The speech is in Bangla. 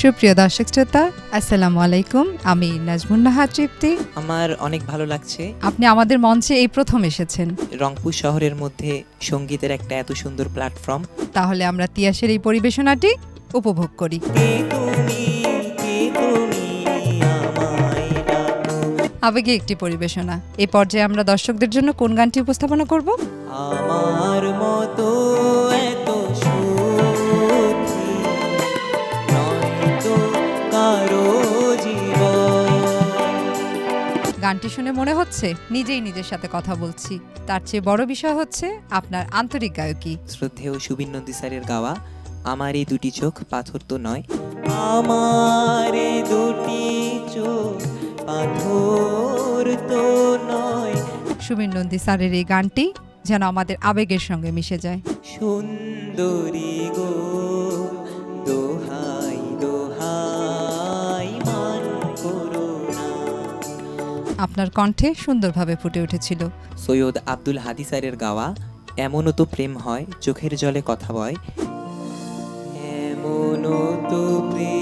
সুপ্রিয় দর্শক শ্রোতা, আসসালামু আলাইকুম। আমি নাজমুন নাহার তৃপ্তি। আমার অনেক ভালো লাগছে। আপনি আমাদের মঞ্চে এই প্রথম এসেছেন। রংপুর শহরের মধ্যে সঙ্গীতের একটা এত সুন্দর প্ল্যাটফর্ম। তাহলে আমরা তিয়াসের এই পরিবেশনাটি উপভোগ করি। আবেগে একটি পরিবেশনা। এই পর্যায়ে আমরা দর্শকদের জন্য কোন গানটি উপস্থাপনা করব? আমার মতো এত সুখী নয়তো কারো জীবন। গানটি শুনে মনে হচ্ছে নিজেই নিজের সাথে কথা বলছি। তার চেয়ে বড় বিষয় হচ্ছে আপনার আন্তরিক গায়কী। শ্রদ্ধেয় সুবীর নন্দী স্যারের গাওয়া আমার এই দুটি চোখ পাথর তো নয়, আমার এই দুটি চোখ পাথর তো নয়। সুবীর নন্দী স্যারের এই গানটি যেন আমাদের আবেগের সঙ্গে মিশে যায়। সুন্দরী গো দোহাই দোহাই মান করো না। আপনার কণ্ঠে সুন্দরভাবে ফুটে উঠেছিল। সৈয়দ আব্দুল হাদী স্যারের গাওয়া এমনও তো প্রেম হয় চোখের জলে কথা বয়, এমনও তো প্রেম